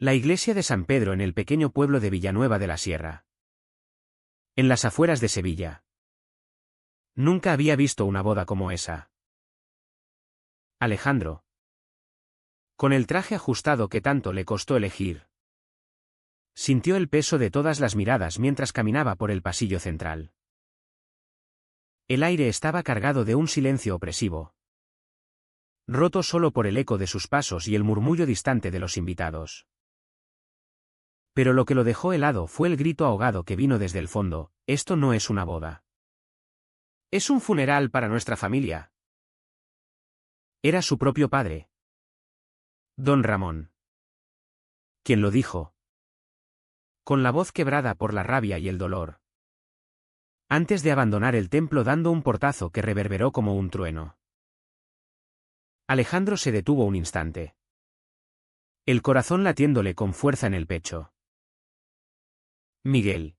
La iglesia de San Pedro en el pequeño pueblo de Villanueva de la Sierra. En las afueras de Sevilla. Nunca había visto una boda como esa. Alejandro. Con el traje ajustado que tanto le costó elegir. Sintió el peso de todas las miradas mientras caminaba por el pasillo central. El aire estaba cargado de un silencio opresivo, roto solo por el eco de sus pasos y el murmullo distante de los invitados. Pero lo que lo dejó helado fue el grito ahogado que vino desde el fondo: «Esto no es una boda. Es un funeral para nuestra familia». Era su propio padre, don Ramón, quien lo dijo, con la voz quebrada por la rabia y el dolor, antes de abandonar el templo dando un portazo que reverberó como un trueno. Alejandro se detuvo un instante, el corazón latiéndole con fuerza en el pecho. Miguel,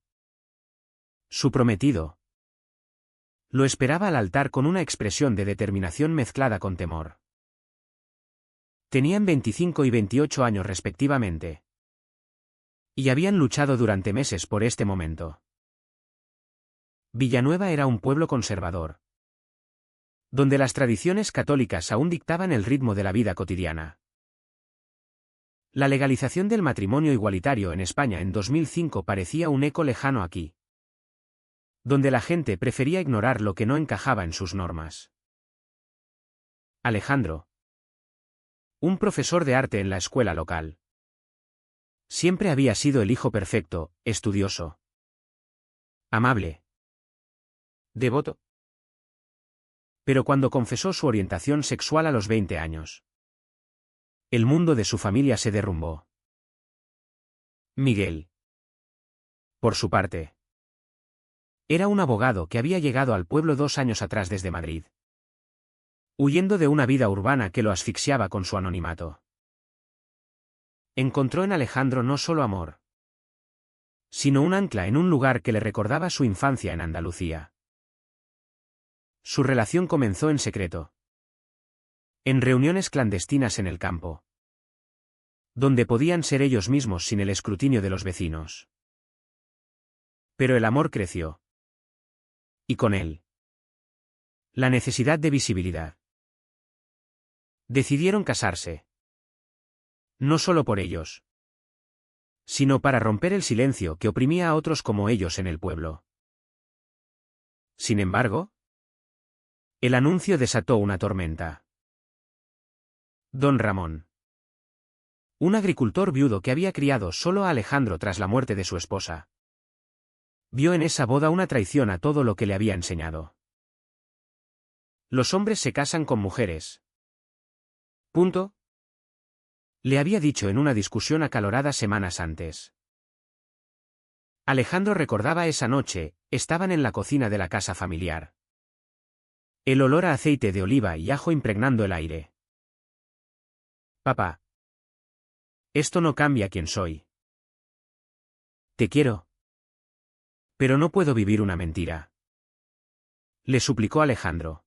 su prometido, lo esperaba al altar con una expresión de determinación mezclada con temor. Tenían 25 y 28 años respectivamente. Y habían luchado durante meses por este momento. Villanueva era un pueblo conservador, donde las tradiciones católicas aún dictaban el ritmo de la vida cotidiana. La legalización del matrimonio igualitario en España en 2005 parecía un eco lejano aquí, donde la gente prefería ignorar lo que no encajaba en sus normas. Alejandro, un profesor de arte en la escuela local, siempre había sido el hijo perfecto, estudioso, amable, devoto. Pero cuando confesó su orientación sexual a los 20 años, el mundo de su familia se derrumbó. Miguel, por su parte, era un abogado que había llegado al pueblo 2 años atrás desde Madrid, huyendo de una vida urbana que lo asfixiaba con su anonimato. Encontró en Alejandro no solo amor, sino un ancla en un lugar que le recordaba su infancia en Andalucía. Su relación comenzó en secreto, en reuniones clandestinas en el campo, donde podían ser ellos mismos sin el escrutinio de los vecinos. Pero el amor creció. Y con él, la necesidad de visibilidad. Decidieron casarse. No solo por ellos, sino para romper el silencio que oprimía a otros como ellos en el pueblo. Sin embargo, el anuncio desató una tormenta. Don Ramón, un agricultor viudo que había criado solo a Alejandro tras la muerte de su esposa, vio en esa boda una traición a todo lo que le había enseñado. Los hombres se casan con mujeres. Punto. Le había dicho en una discusión acalorada semanas antes. Alejandro recordaba esa noche, estaban en la cocina de la casa familiar. El olor a aceite de oliva y ajo impregnando el aire. Papá. Esto no cambia quién soy. Te quiero. Pero no puedo vivir una mentira. Le suplicó Alejandro,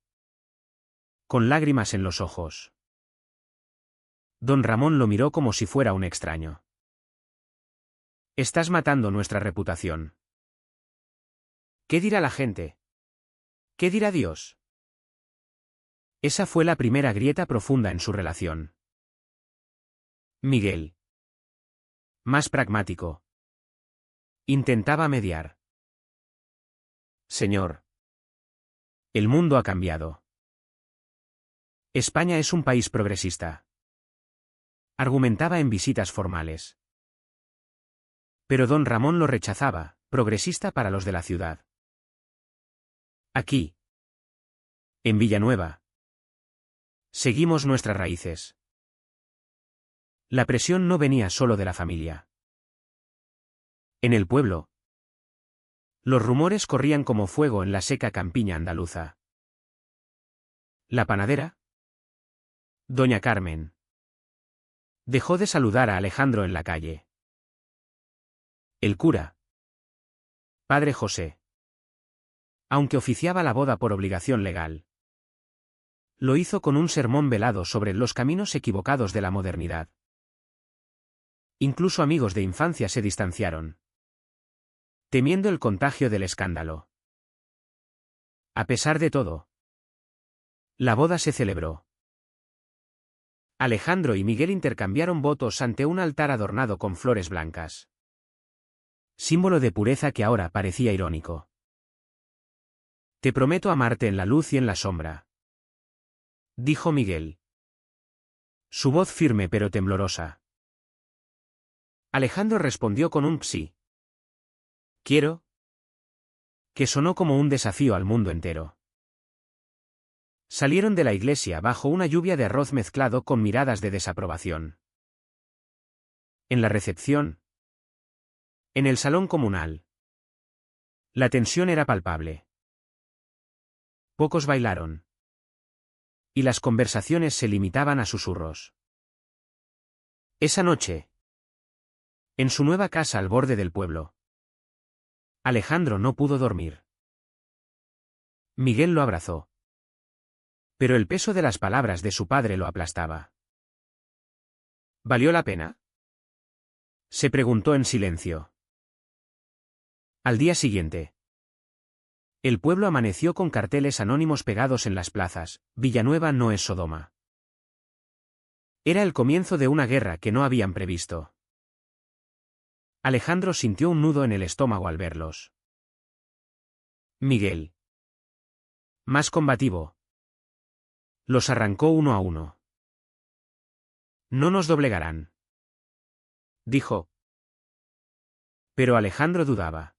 con lágrimas en los ojos. Don Ramón lo miró como si fuera un extraño. Estás matando nuestra reputación. ¿Qué dirá la gente? ¿Qué dirá Dios? Esa fue la primera grieta profunda en su relación. Miguel, más pragmático, intentaba mediar. Señor, el mundo ha cambiado. España es un país progresista. Argumentaba en visitas formales. Pero don Ramón lo rechazaba, progresista para los de la ciudad. Aquí, en Villanueva, seguimos nuestras raíces. La presión no venía solo de la familia. En el pueblo, los rumores corrían como fuego en la seca campiña andaluza. La panadera, doña Carmen, dejó de saludar a Alejandro en la calle. El cura, padre José, aunque oficiaba la boda por obligación legal, lo hizo con un sermón velado sobre los caminos equivocados de la modernidad. Incluso amigos de infancia se distanciaron, temiendo el contagio del escándalo. A pesar de todo, la boda se celebró. Alejandro y Miguel intercambiaron votos ante un altar adornado con flores blancas, símbolo de pureza que ahora parecía irónico. Te prometo amarte en la luz y en la sombra, dijo Miguel. Su voz firme pero temblorosa. Alejandro respondió con un sí. Quiero, que sonó como un desafío al mundo entero. Salieron de la iglesia bajo una lluvia de arroz mezclado con miradas de desaprobación. En la recepción, en el salón comunal, la tensión era palpable. Pocos bailaron, y las conversaciones se limitaban a susurros. Esa noche, en su nueva casa al borde del pueblo, Alejandro no pudo dormir. Miguel lo abrazó, pero el peso de las palabras de su padre lo aplastaba. ¿Valió la pena?, se preguntó en silencio. Al día siguiente, el pueblo amaneció con carteles anónimos pegados en las plazas: Villanueva no es Sodoma. Era el comienzo de una guerra que no habían previsto. Alejandro sintió un nudo en el estómago al verlos. Miguel, más combativo, los arrancó uno a uno. No nos doblegarán, dijo. Pero Alejandro dudaba.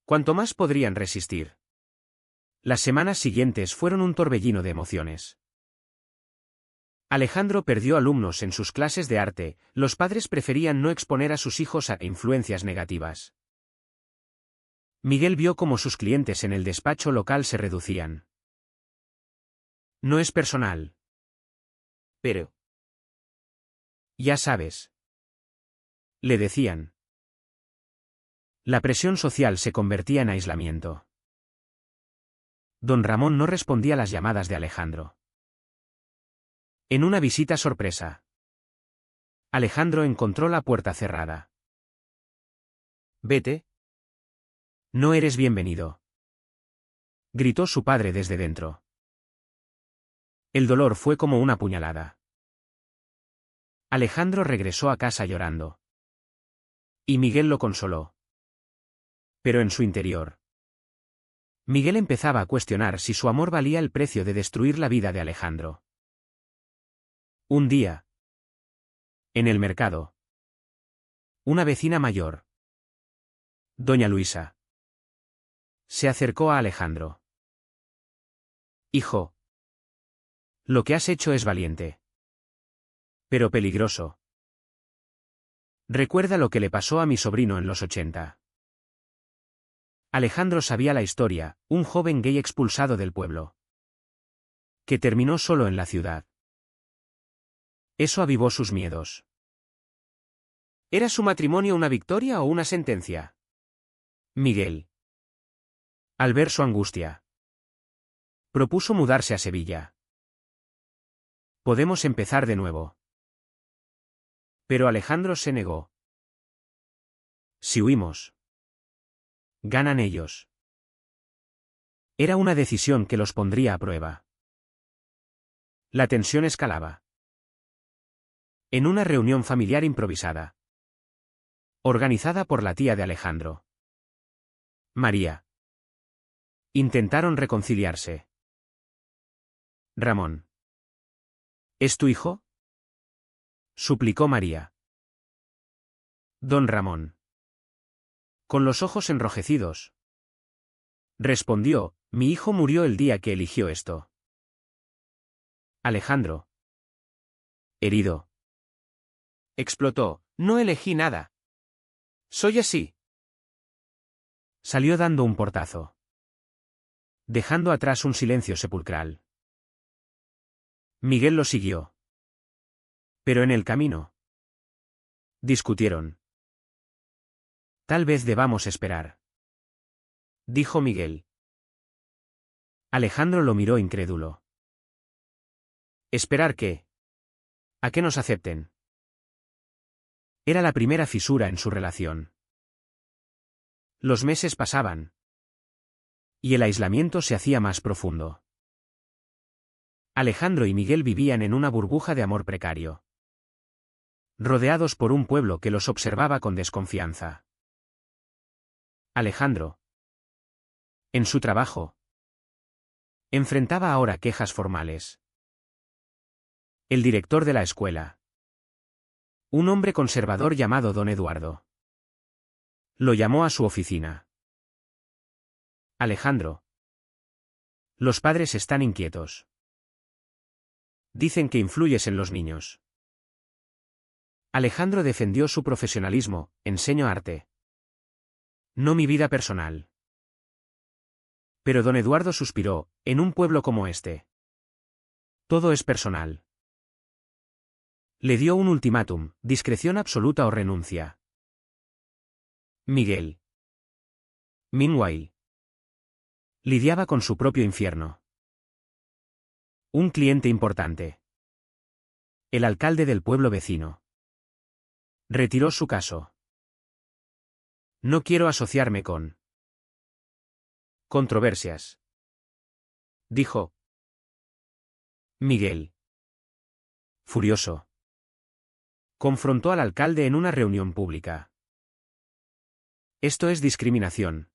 ¿Cuánto más podrían resistir? Las semanas siguientes fueron un torbellino de emociones. Alejandro perdió alumnos en sus clases de arte, los padres preferían no exponer a sus hijos a influencias negativas. Miguel vio cómo sus clientes en el despacho local se reducían. No es personal. Pero... ya sabes, le decían. La presión social se convertía en aislamiento. Don Ramón no respondía a las llamadas de Alejandro. En una visita sorpresa, Alejandro encontró la puerta cerrada. Vete. No eres bienvenido, gritó su padre desde dentro. El dolor fue como una puñalada. Alejandro regresó a casa llorando. Y Miguel lo consoló. Pero en su interior, Miguel empezaba a cuestionar si su amor valía el precio de destruir la vida de Alejandro. Un día, en el mercado, una vecina mayor, doña Luisa, se acercó a Alejandro. Hijo, lo que has hecho es valiente, pero peligroso. Recuerda lo que le pasó a mi sobrino en los 80. Alejandro sabía la historia: un joven gay expulsado del pueblo, que terminó solo en la ciudad. Eso avivó sus miedos. ¿Era su matrimonio una victoria o una sentencia? Miguel, al ver su angustia, propuso mudarse a Sevilla. Podemos empezar de nuevo. Pero Alejandro se negó. Si huimos, ganan ellos. Era una decisión que los pondría a prueba. La tensión escalaba. En una reunión familiar improvisada, organizada por la tía de Alejandro, María, intentaron reconciliarse. Ramón. ¿Es tu hijo?, suplicó María. Don Ramón, con los ojos enrojecidos, respondió: mi hijo murió el día que eligió esto. Alejandro, herido, explotó: no elegí nada. Soy así. Salió dando un portazo, dejando atrás un silencio sepulcral. Miguel lo siguió. Pero en el camino, discutieron. Tal vez debamos esperar, dijo Miguel. Alejandro lo miró incrédulo. ¿Esperar qué? ¿A que nos acepten? Era la primera fisura en su relación. Los meses pasaban. Y el aislamiento se hacía más profundo. Alejandro y Miguel vivían en una burbuja de amor precario, rodeados por un pueblo que los observaba con desconfianza. Alejandro, en su trabajo, enfrentaba ahora quejas formales. El director de la escuela, un hombre conservador llamado don Eduardo, lo llamó a su oficina. Alejandro, los padres están inquietos. Dicen que influyes en los niños. Alejandro defendió su profesionalismo: enseño arte, no mi vida personal. Pero don Eduardo suspiró: en un pueblo como este, todo es personal. Le dio un ultimátum: discreción absoluta o renuncia. Miguel, meanwhile, lidiaba con su propio infierno. Un cliente importante, el alcalde del pueblo vecino, retiró su caso. No quiero asociarme con controversias, dijo. Miguel, furioso, confrontó al alcalde en una reunión pública. Esto es discriminación,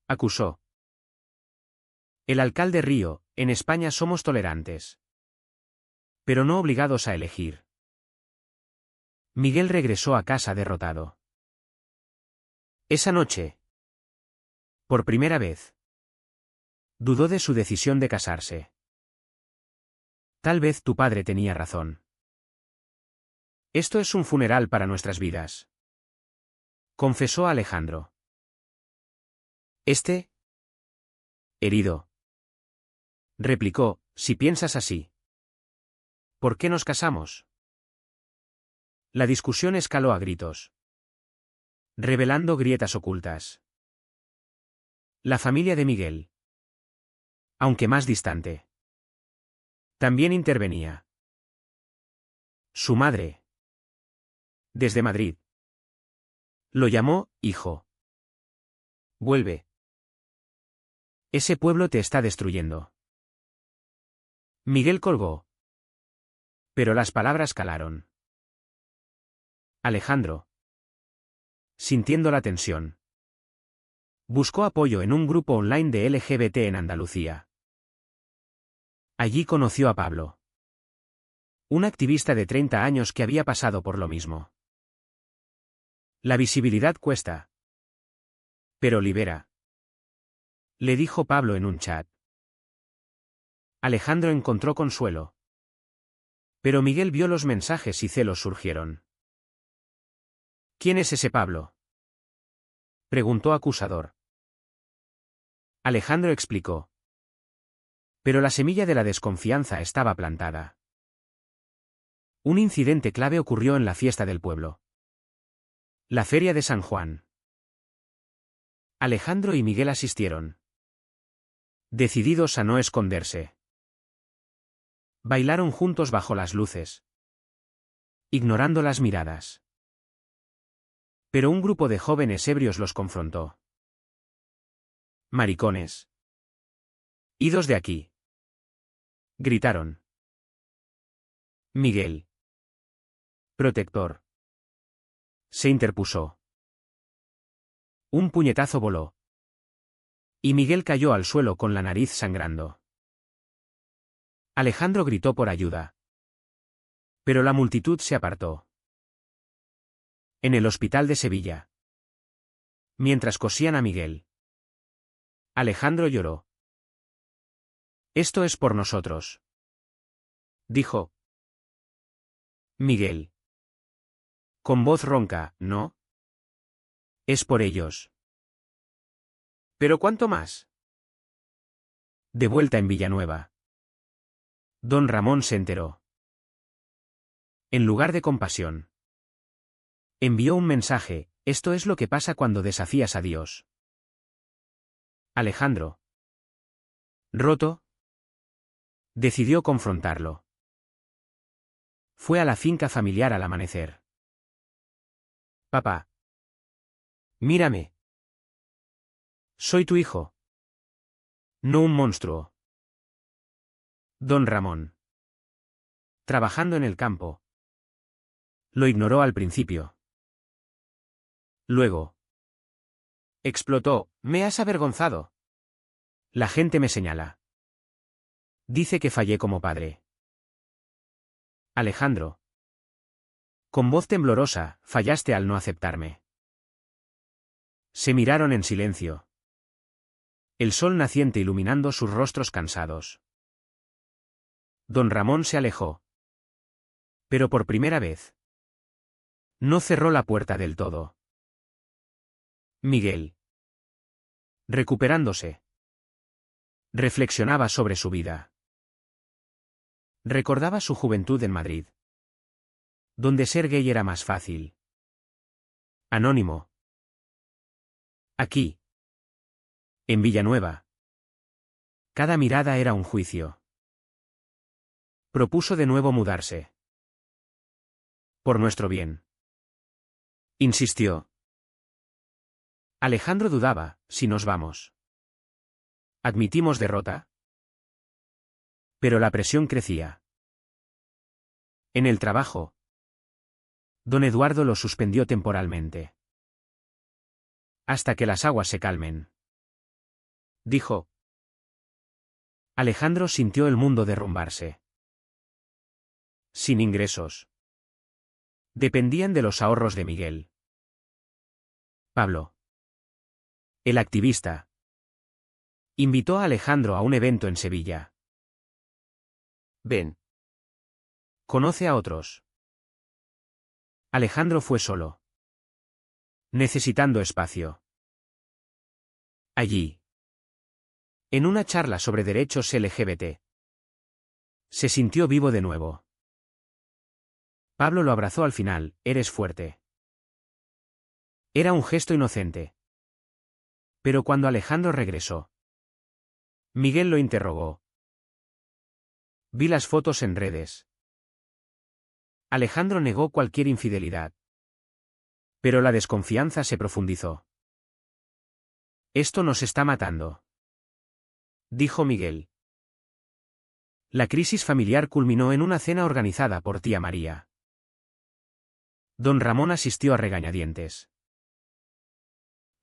acusó. El alcalde rió: en España somos tolerantes, pero no obligados a elegir. Miguel regresó a casa derrotado. Esa noche, por primera vez, dudó de su decisión de casarse. Tal vez tu padre tenía razón. Esto es un funeral para nuestras vidas, confesó Alejandro. Herido, replicó: si piensas así, ¿por qué nos casamos? La discusión escaló a gritos, revelando grietas ocultas. La familia de Miguel, aunque más distante, también intervenía. Su madre, desde Madrid, lo llamó: hijo, vuelve. Ese pueblo te está destruyendo. Miguel colgó. Pero las palabras calaron. Alejandro, sintiendo la tensión, buscó apoyo en un grupo online de LGBT en Andalucía. Allí conoció a Pablo, un activista de 30 años que había pasado por lo mismo. La visibilidad cuesta, pero libera, le dijo Pablo en un chat. Alejandro encontró consuelo. Pero Miguel vio los mensajes y celos surgieron. ¿Quién es ese Pablo?, preguntó acusador. Alejandro explicó. Pero la semilla de la desconfianza estaba plantada. Un incidente clave ocurrió en la fiesta del pueblo, la feria de San Juan. Alejandro y Miguel asistieron, decididos a no esconderse. Bailaron juntos bajo las luces, ignorando las miradas. Pero un grupo de jóvenes ebrios los confrontó. Maricones. Idos de aquí, gritaron. Miguel, protector, se interpuso. Un puñetazo voló, y Miguel cayó al suelo con la nariz sangrando. Alejandro gritó por ayuda, pero la multitud se apartó. En el hospital de Sevilla, mientras cosían a Miguel, Alejandro lloró. Esto es por nosotros, dijo. Miguel, con voz ronca: no. Es por ellos. ¿Pero cuánto más? De vuelta en Villanueva, don Ramón se enteró. En lugar de compasión, envió un mensaje: esto es lo que pasa cuando desafías a Dios. Alejandro, roto, decidió confrontarlo. Fue a la finca familiar al amanecer. Papá. Mírame. Soy tu hijo. No un monstruo. Don Ramón. Trabajando en el campo. Lo ignoró al principio. Luego. Explotó. Me has avergonzado. La gente me señala. Dice que fallé como padre. Alejandro. Con voz temblorosa, fallaste al no aceptarme. Se miraron en silencio. El sol naciente iluminando sus rostros cansados. Don Ramón se alejó. Pero por primera vez. No cerró la puerta del todo. Miguel. Recuperándose. Reflexionaba sobre su vida. Recordaba su juventud en Madrid, donde ser gay era más fácil. Anónimo. Aquí. En Villanueva. Cada mirada era un juicio. Propuso de nuevo mudarse. Por nuestro bien. Insistió. Alejandro dudaba, si nos vamos. ¿Admitimos derrota? Pero la presión crecía. En el trabajo. Don Eduardo lo suspendió temporalmente. Hasta que las aguas se calmen. Dijo. Alejandro sintió el mundo derrumbarse. Sin ingresos. Dependían de los ahorros de Miguel. Pablo. El activista. Invitó a Alejandro a un evento en Sevilla. Ven. Conoce a otros. Alejandro fue solo. Necesitando espacio. Allí. En una charla sobre derechos LGBT. Se sintió vivo de nuevo. Pablo lo abrazó al final. Eres fuerte. Era un gesto inocente. Pero cuando Alejandro regresó, Miguel lo interrogó. Vi las fotos en redes. Alejandro negó cualquier infidelidad. Pero la desconfianza se profundizó. Esto nos está matando, dijo Miguel. La crisis familiar culminó en una cena organizada por tía María. Don Ramón asistió a regañadientes.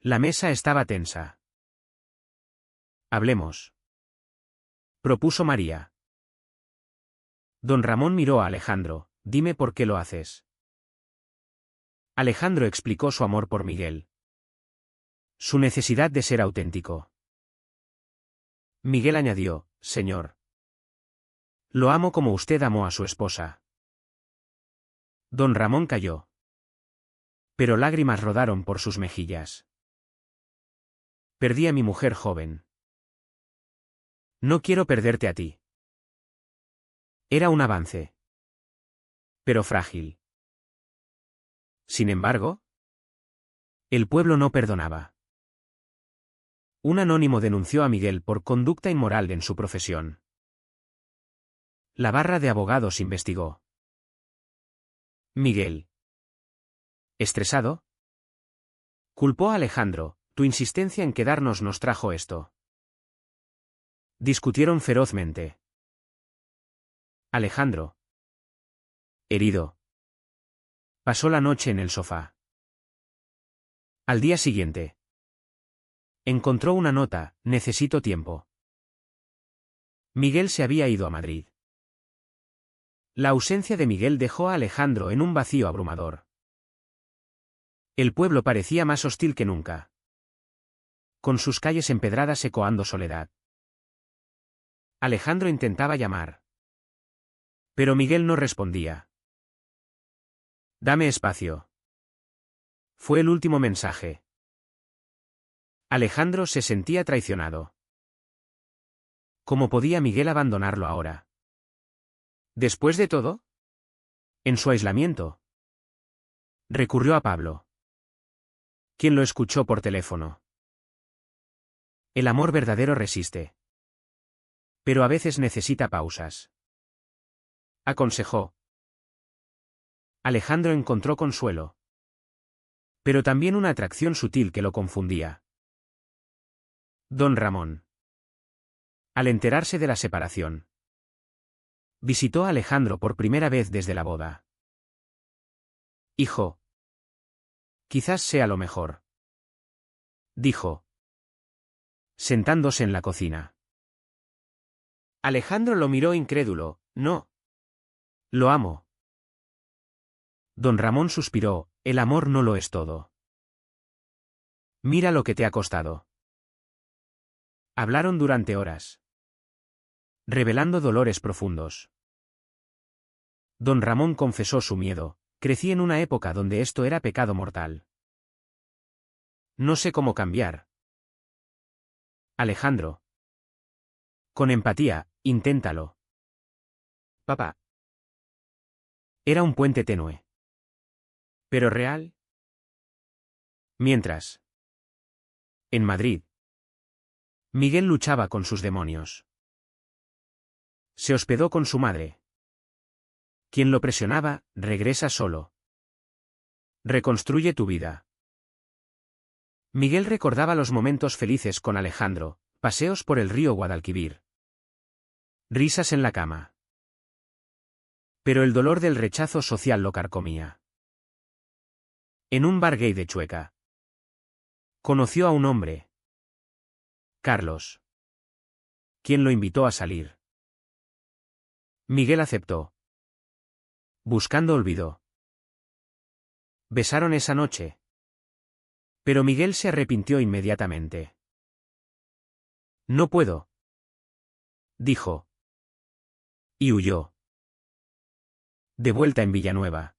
La mesa estaba tensa. Hablemos, propuso María. Don Ramón miró a Alejandro. Dime por qué lo haces. Alejandro explicó su amor por Miguel. Su necesidad de ser auténtico. Miguel añadió, señor. Lo amo como usted amó a su esposa. Don Ramón calló. Pero lágrimas rodaron por sus mejillas. Perdí a mi mujer joven. No quiero perderte a ti. Era un avance. Pero frágil. Sin embargo, el pueblo no perdonaba. Un anónimo denunció a Miguel por conducta inmoral en su profesión. La barra de abogados investigó. Miguel. ¿Estresado? Culpó a Alejandro. Tu insistencia en quedarnos nos trajo esto. Discutieron ferozmente. Alejandro. Herido. Pasó la noche en el sofá. Al día siguiente. Encontró una nota, necesito tiempo. Miguel se había ido a Madrid. La ausencia de Miguel dejó a Alejandro en un vacío abrumador. El pueblo parecía más hostil que nunca. Con sus calles empedradas ecoando soledad. Alejandro intentaba llamar. Pero Miguel no respondía. Dame espacio. Fue el último mensaje. Alejandro se sentía traicionado. ¿Cómo podía Miguel abandonarlo ahora? Después de todo, en su aislamiento, recurrió a Pablo, quien lo escuchó por teléfono. El amor verdadero resiste. Pero a veces necesita pausas. Aconsejó. Alejandro encontró consuelo. pero también una atracción sutil que lo confundía. Don Ramón. Al enterarse de la separación, visitó a Alejandro por primera vez desde la boda. Hijo. Quizás sea lo mejor, dijo, sentándose en la cocina. Alejandro lo miró incrédulo. No. Lo amo. Don Ramón suspiró, el amor no lo es todo. Mira lo que te ha costado. Hablaron durante horas, revelando dolores profundos. Don Ramón confesó su miedo. Crecí en una época donde esto era pecado mortal. No sé cómo cambiar. Alejandro. Con empatía, inténtalo. Papá. Era un puente tenue. ¿Pero real? Mientras. En Madrid. Miguel luchaba con sus demonios. Se hospedó con su madre. Quien lo presionaba, regresa solo. Reconstruye tu vida. Miguel recordaba los momentos felices con Alejandro, paseos por el río Guadalquivir. Risas en la cama. Pero el dolor del rechazo social lo carcomía. En un bar gay de Chueca. Conoció a un hombre. Carlos. Quien lo invitó a salir. Miguel aceptó. Buscando olvido. Besaron esa noche. Pero Miguel se arrepintió inmediatamente. No puedo, dijo. Y huyó. De vuelta en Villanueva,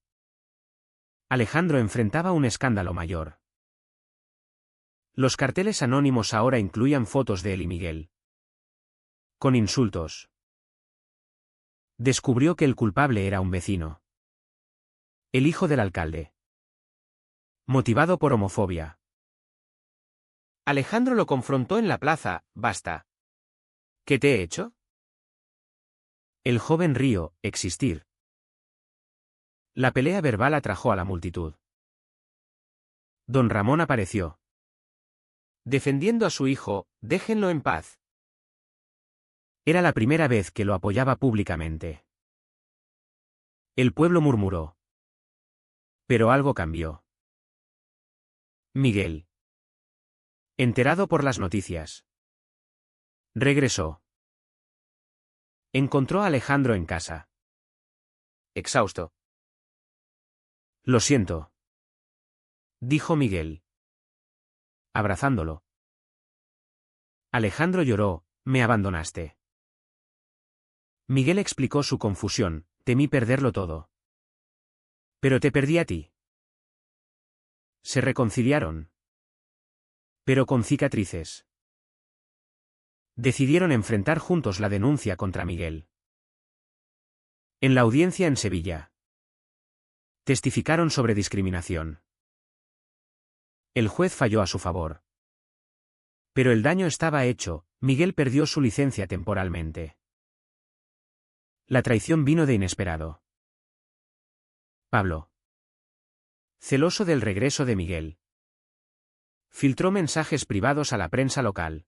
Alejandro enfrentaba un escándalo mayor. Los carteles anónimos ahora incluían fotos de él y Miguel. Con insultos. Descubrió que el culpable era un vecino. El hijo del alcalde. Motivado por homofobia. Alejandro lo confrontó en la plaza. Basta. ¿Qué te he hecho? El joven rió. Existir. La pelea verbal atrajo a la multitud. Don Ramón apareció. Defendiendo a su hijo, déjenlo en paz. Era la primera vez que lo apoyaba públicamente. El pueblo murmuró. Pero algo cambió. Miguel. Enterado por las noticias. Regresó. Encontró a Alejandro en casa. Exhausto. Lo siento, dijo Miguel, abrazándolo. Alejandro lloró. Me abandonaste. Miguel explicó su confusión. Temí perderlo todo. Pero te perdí a ti. Se reconciliaron. Pero con cicatrices. Decidieron enfrentar juntos la denuncia contra Miguel. En la audiencia en Sevilla. Testificaron sobre discriminación. El juez falló a su favor. Pero el daño estaba hecho. Miguel perdió su licencia temporalmente. La traición vino de inesperado. Pablo. Celoso del regreso de Miguel. Filtró mensajes privados a la prensa local,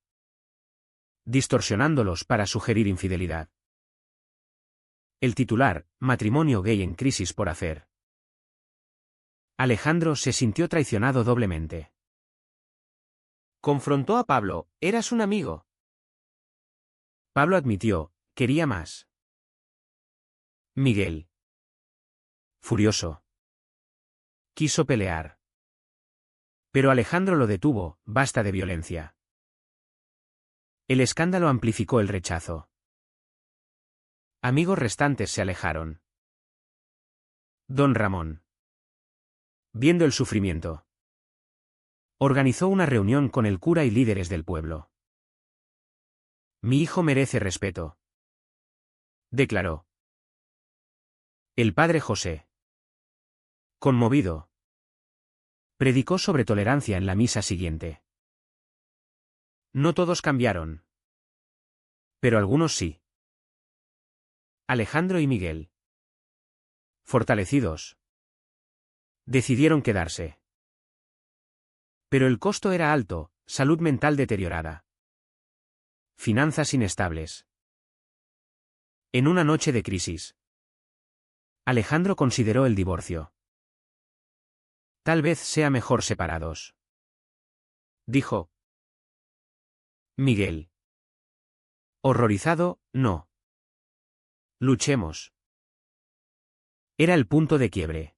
distorsionándolos para sugerir infidelidad. El titular, matrimonio gay en crisis por hacer. Alejandro se sintió traicionado doblemente. Confrontó a Pablo. Eras un amigo. Pablo admitió, quería más. Miguel. Furioso. Quiso pelear. Pero Alejandro lo detuvo. Basta de violencia. El escándalo amplificó el rechazo. Amigos restantes se alejaron. Don Ramón. Viendo el sufrimiento, organizó una reunión con el cura y líderes del pueblo. Mi hijo merece respeto, declaró. El padre José, conmovido, predicó sobre tolerancia en la misa siguiente. No todos cambiaron, pero algunos sí. Alejandro y Miguel, fortalecidos, decidieron quedarse. Pero el costo era alto, salud mental deteriorada. Finanzas inestables. En una noche de crisis, Alejandro consideró el divorcio. Tal vez sea mejor separados, dijo Miguel. Horrorizado, no. Luchemos. Era el punto de quiebre.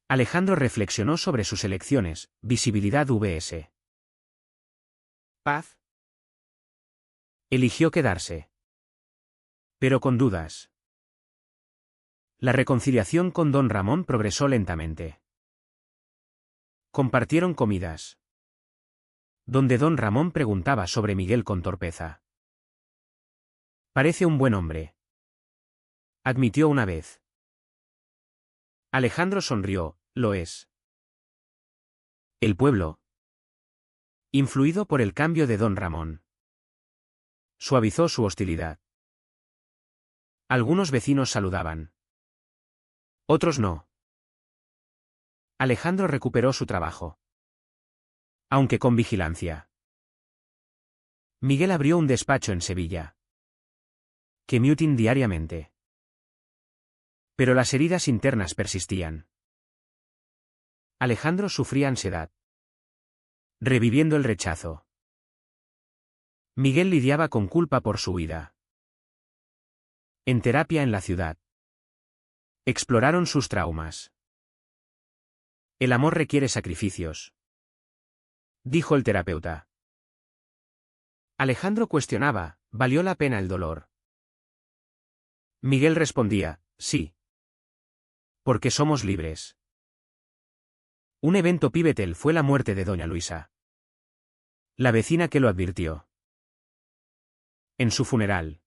Alejandro reflexionó sobre sus elecciones, visibilidad vs. paz. Eligió quedarse. Pero con dudas. La reconciliación con don Ramón progresó lentamente. Compartieron comidas, donde don Ramón preguntaba sobre Miguel con torpeza. Parece un buen hombre, admitió una vez. Alejandro sonrió, lo es. El pueblo, influido por el cambio de don Ramón, suavizó su hostilidad. Algunos vecinos saludaban. Otros no. Alejandro recuperó su trabajo, aunque con vigilancia. Miguel abrió un despacho en Sevilla, commuting diariamente. Pero las heridas internas persistían. Alejandro sufría ansiedad, reviviendo el rechazo. Miguel lidiaba con culpa por su huida. En terapia en la ciudad, exploraron sus traumas. El amor requiere sacrificios, dijo el terapeuta. Alejandro cuestionaba, ¿valió la pena el dolor? Miguel respondía, sí. Porque somos libres. Un evento pivotal fue la muerte de doña Luisa, la vecina que lo advirtió. En su funeral,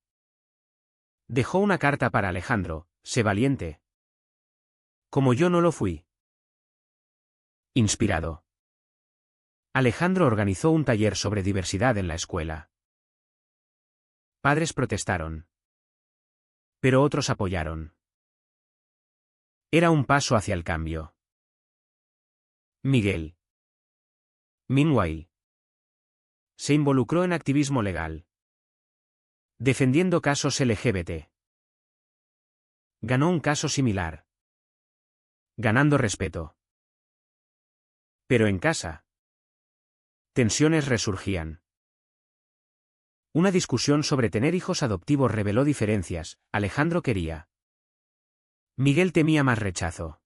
dejó una carta para Alejandro, sé valiente. Como yo no lo fui. Inspirado, Alejandro organizó un taller sobre diversidad en la escuela. Padres protestaron, pero otros apoyaron. Era un paso hacia el cambio. Miguel, meanwhile, se involucró en activismo legal, defendiendo casos LGBT. Ganó un caso similar, ganando respeto. Pero en casa, tensiones resurgían. Una discusión sobre tener hijos adoptivos reveló diferencias. Alejandro quería. Miguel temía más rechazo.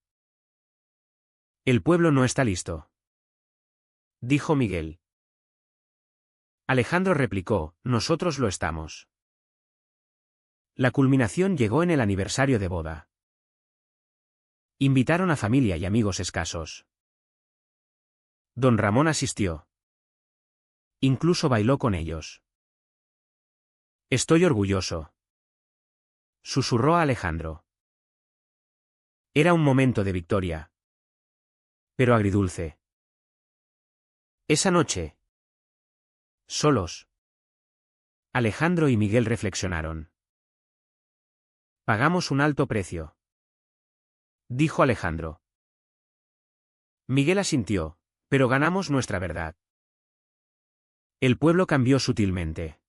El pueblo no está listo, dijo Miguel. Alejandro replicó, nosotros lo estamos. La culminación llegó en el aniversario de boda. Invitaron a familia y amigos escasos. Don Ramón asistió. Incluso bailó con ellos. Estoy orgulloso, susurró a Alejandro. Era un momento de victoria, pero agridulce. Esa noche, solos, Alejandro y Miguel reflexionaron. Pagamos un alto precio, dijo Alejandro. Miguel asintió, pero ganamos nuestra verdad. El pueblo cambió sutilmente.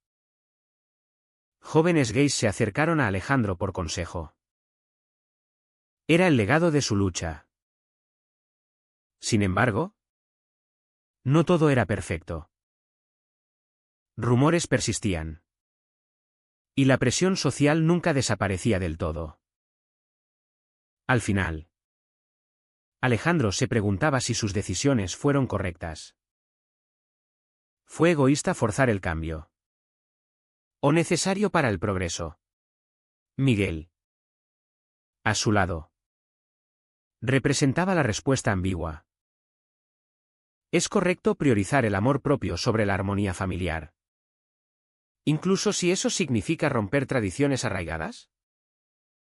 Jóvenes gays se acercaron a Alejandro por consejo. Era el legado de su lucha. Sin embargo, no todo era perfecto. Rumores persistían. Y la presión social nunca desaparecía del todo. Al final, Alejandro se preguntaba si sus decisiones fueron correctas. ¿Fue egoísta forzar el cambio? ¿O necesario para el progreso? Miguel, a su lado, representaba la respuesta ambigua. ¿Es correcto priorizar el amor propio sobre la armonía familiar? Incluso si eso significa romper tradiciones arraigadas.